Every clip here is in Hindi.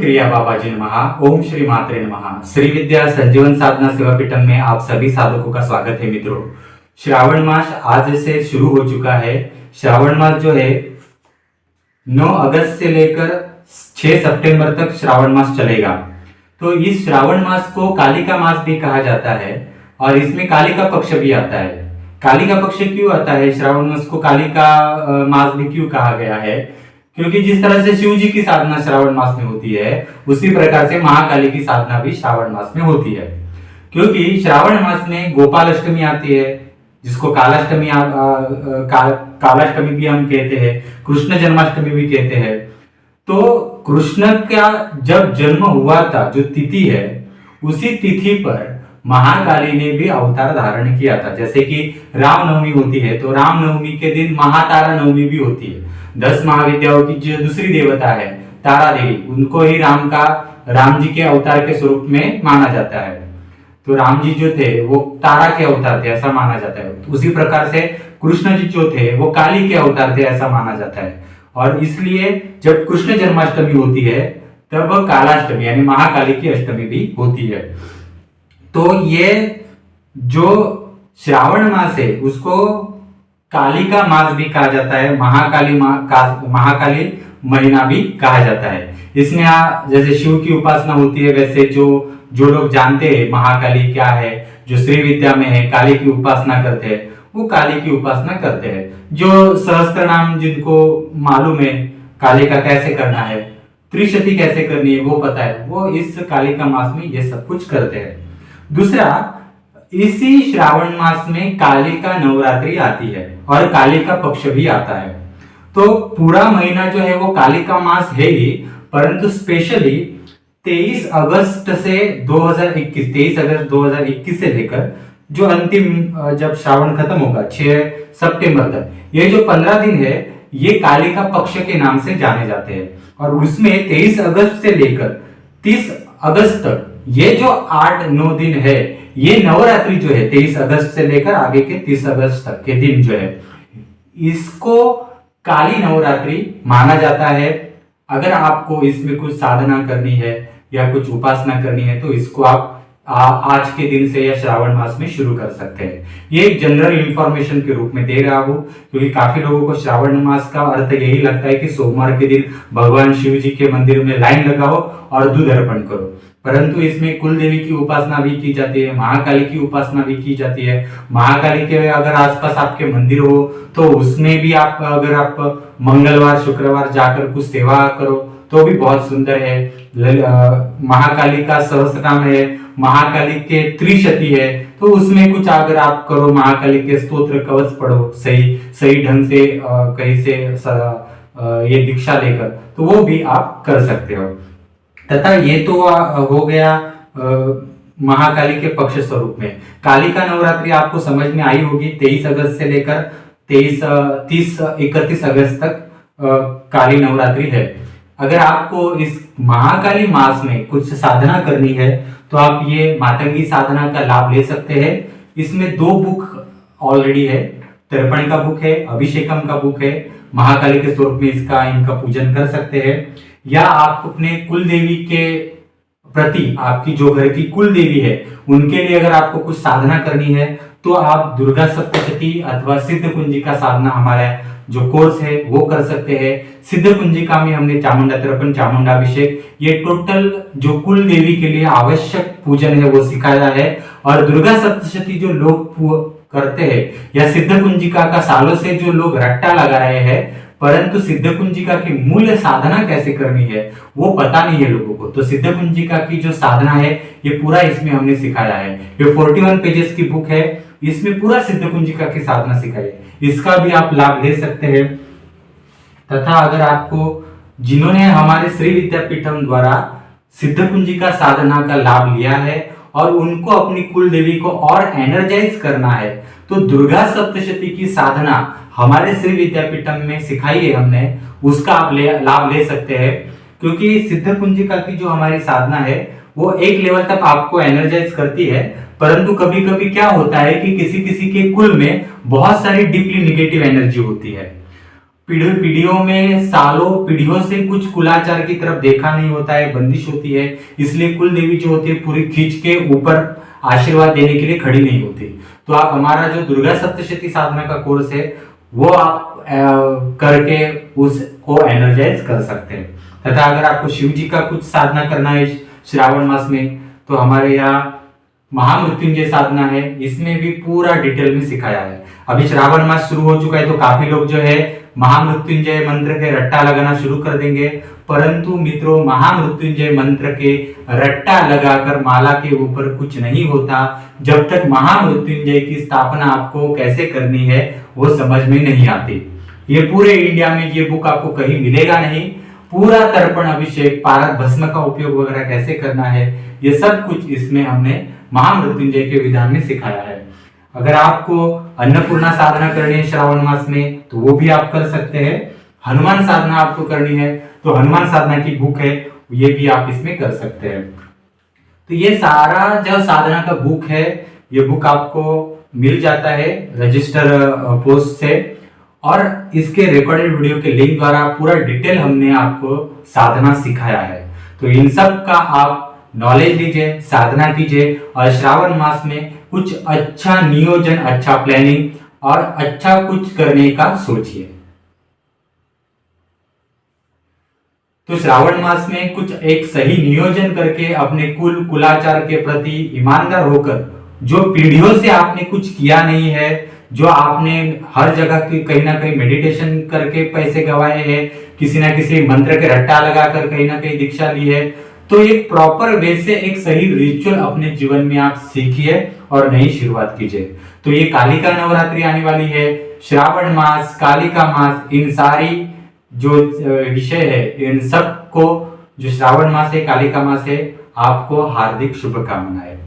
क्रिया बाबाजी नमः। ओम श्री मात्रे नमः। श्री विद्या संजीवन साधना सेवा पीठम में आप सभी साधकों का स्वागत है। मित्रों, श्रावण मास आज से शुरू हो चुका है। श्रावण मास जो है 9 अगस्त से लेकर 6 सितंबर तक श्रावण मास चलेगा। तो इस श्रावण मास को काली का मास भी कहा जाता है और इसमें काली का पक्ष भी आता है। काली का पक्ष क्यों आता है? श्रावण मास को काली का मास भी क्यों कहा गया है? क्योंकि जिस तरह से शिव जी की साधना श्रावण मास में होती है, उसी प्रकार से महाकाली की साधना भी श्रावण मास में होती है। क्योंकि श्रावण मास में गोपाल अष्टमी आती है, जिसको कालाष्टमी कालाष्टमी भी हम कहते हैं, कृष्ण जन्माष्टमी भी कहते हैं। तो कृष्ण का जब जन्म हुआ था, जो तिथि है, उसी तिथि पर महाकाली ने भी अवतार धारण किया था। जैसे कि रामनवमी होती है, तो रामनवमी के दिन महातारा नवमी भी होती है। 10 महाविद्याओं की जो दूसरी देवता है तारा देवी, उनको ही राम जी के अवतार के स्वरूप में माना जाता है। तो राम जी जो थे वो तारा के अवतार थे, ऐसा माना जाता है। उसी प्रकार से कृष्ण जी जो थे वो काली के अवतार थे, ऐसा माना जाता है। और इसलिए जब कृष्ण जन्माष्टमी होती है तब कालाष्टमी यानी महाकाली की अष्टमी भी होती है। तो ये जो श्रावण मास है उसको काली का मास भी कहा जाता है, महाकाली महीना भी कहा जाता है। इसमें जैसे शिव की उपासना होती है, वैसे जो लोग जानते हैं महाकाली क्या है, जो श्री विद्या में है, काली की उपासना करते हैं, वो काली की उपासना करते हैं। जो सहस्त्र नाम जिनको मालूम है काली का कैसे करना है, त्रिशती कैसे करनी है वो पता है, वो इस काली का मास में ये सब कुछ करते हैं। दूसरा, इसी श्रावण मास में काली का नवरात्रि आती है और काली का पक्ष भी आता है। तो पूरा महीना जो है वो काली का मास है ही, परंतु स्पेशली 23 अगस्त 2021 से लेकर जो अंतिम जब श्रावण खत्म होगा 6 सितंबर तक, ये जो 15 दिन है ये काली का पक्ष के नाम से जाने जाते हैं। और उसमें 23 अगस्त से लेकर 30 अगस्त तक ये जो 8-9 दिन है, ये नवरात्रि जो है 23 अगस्त से लेकर आगे के 30 अगस्त तक के दिन जो है, इसको काली नवरात्रि माना जाता है। अगर आपको इसमें कुछ साधना करनी है या कुछ उपासना करनी है तो इसको आप आज के दिन से या श्रावण मास में शुरू कर सकते हैं। ये एक जनरल इंफॉर्मेशन के रूप में दे रहा हूं, क्योंकि काफी लोगों को श्रावण मास का अर्थ यही लगता है कि सोमवार के दिन भगवान शिव जी के मंदिर में लाइन लगाओ और दूध अर्पण करो, परंतु इसमें कुल देवी की उपासना भी की जाती है, महाकाली की उपासना भी की जाती है। महाकाली के अगर आसपास आपके मंदिर हो तो उसमें भी अगर आप मंगलवार शुक्रवार जाकर कुछ सेवा करो तो भी बहुत सुंदर है। महाकाली का सहस्त्र नाम है, महाकाली के त्रिशती है, तो उसमें कुछ अगर आप करो, महाकाली के स्तोत्र कवच पढ़ो सही ढंग से कहीं से ये दीक्षा लेकर, तो वो भी आप कर सकते हो। तथा ये तो हो गया महाकाली के पक्ष स्वरूप में। काली का नवरात्रि आपको समझ में आई होगी। 23 अगस्त से लेकर 31 अगस्त तक काली नवरात्रि है। अगर आपको इस महाकाली मास में कुछ साधना करनी है तो आप ये मातंगी साधना का लाभ ले सकते हैं। इसमें 2 बुक ऑलरेडी है, तर्पण का बुक है, अभिषेकम का बुक है। महाकाली के स्वरूप में इनका पूजन कर सकते हैं। या आप अपने कुल देवी के प्रति, आपकी जो घर की कुल देवी है, उनके लिए अगर आपको कुछ साधना करनी है तो आप दुर्गा सप्तशती अथवा सिद्ध कुंजिका साधना, हमारा जो कोर्स है वो कर सकते हैं। सिद्ध कुंजिका में हमने चामुंडा तर्पण, चामुंडाभिषेक, ये टोटल जो कुल देवी के लिए आवश्यक पूजन है वो सिखाया है। और दुर्गा सप्तशती जो लोग करते हैं या सिद्ध कुंजिका का सालों से जो लोग रट्टा लगा रहे हैं, परंतु सिद्ध कुंजिका की मूल साधना कैसे करनी है वो पता नहीं है लोगों को। तो सिद्ध कुंजिका की जो साधना है ये पूरा इसमें हमने सिखाया है। ये 41 पेजेस की बुक है, इसमें पूरा सिद्ध कुंजिका की साधना सिखाई है। इसका भी आप लाभ ले सकते हैं। तथा अगर आपको, जिन्होंने हमारे श्री विद्यापीठम द्वारा सिद्ध कुंजिका साधना का लाभ लिया है और उनको अपनी कुल देवी को और एनर्जाइज करना है, तो दुर्गा सप्तशती की साधना हमारे श्री विद्यापीठम में सिखाई है हमने, उसका आप लाभ ले सकते हैं। क्योंकि सिद्ध कुंजिका की जो हमारी साधना है वो एक लेवल तक आपको एनर्जाइज करती है, परंतु कभी कभी क्या होता है कि किसी किसी के कुल में बहुत सारी डीपली निगेटिव एनर्जी होती है। पीढ़ियों में, सालों पीढ़ियों से कुछ कुलाचार की तरफ देखा नहीं होता है, बंदिश होती है, इसलिए कुल देवी जो होती है पूरी खींच के ऊपर आशीर्वाद देने के लिए खड़ी नहीं होती। तो आप हमारा जो दुर्गा सप्तशती साधना का कोर्स है वो आप करके उसको एनर्जाइज कर सकते हैं। तथा अगर आपको शिव जी का कुछ साधना करना है श्रावण मास में, तो हमारे यहाँ महामृत्युंजय साधना है, इसमें भी पूरा डिटेल में सिखाया है। अभी श्रावण मास शुरू हो चुका है तो काफी लोग जो है महामृत्युंजय मंत्र के रट्टा लगाना शुरू कर देंगे, परंतु मित्रों महामृत्युंजय मंत्र के रट्टा लगाकर माला के ऊपर कुछ नहीं होता जब तक महामृत्युंजय की स्थापना आपको कैसे करनी है वो समझ में नहीं आती। ये पूरे इंडिया में ये बुक आपको कहीं मिलेगा नहीं। पूरा तर्पण अभिषेक, पारद भस्म का उपयोग वगैरह कैसे करना है, ये सब कुछ इसमें हमने महामृत्युंजय के विधान में सिखाया है। अगर आपको अन्नपूर्णा साधना करनी है श्रावण मास में तो वो भी आप कर सकते हैं। हनुमान साधना आपको करनी है तो हनुमान साधना की बुक है, ये भी आप इसमें कर सकते हैं। तो ये सारा जो साधना का बुक है, ये बुक आपको मिल जाता है रजिस्टर पोस्ट से, और इसके रिकॉर्डेड वीडियो के लिंक द्वारा पूरा डिटेल हमने आपको साधना सिखाया है। तो इन सब का आप नॉलेज लीजिए, साधना कीजिए और श्रावण मास में कुछ अच्छा नियोजन, अच्छा प्लानिंग और अच्छा कुछ करने का सोचिए। तो श्रावण मास में कुछ एक सही नियोजन करके अपने कुलाचार के प्रति ईमानदार होकर, जो पीढ़ियों से आपने कुछ किया नहीं है, जो आपने हर जगह की कहीं ना कहीं मेडिटेशन करके पैसे गवाए हैं, किसी ना किसी मंत्र के रट्टा लगाकर कहीं ना कहीं दीक्षा ली है, तो एक प्रॉपर वे से एक सही रिचुअल अपने जीवन में आप सीखिए और नई शुरुआत कीजिए। तो ये कालिका नवरात्रि आने वाली है, श्रावण मास, कालिका मास, इन सारी जो विषय है, इन सब को जो श्रावण मास है, कालिका मास है, आपको हार्दिक शुभकामनाएं।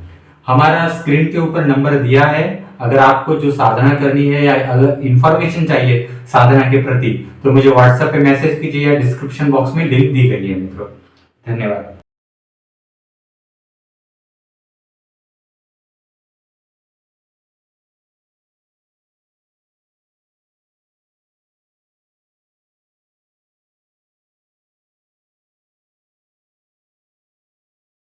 हमारा स्क्रीन के ऊपर नंबर दिया है, अगर आपको जो साधना करनी है या इंफॉर्मेशन चाहिए साधना के प्रति तो मुझे व्हाट्सएप पे मैसेज कीजिए या डिस्क्रिप्शन बॉक्स में लिंक दी गई है मित्रों। धन्यवाद।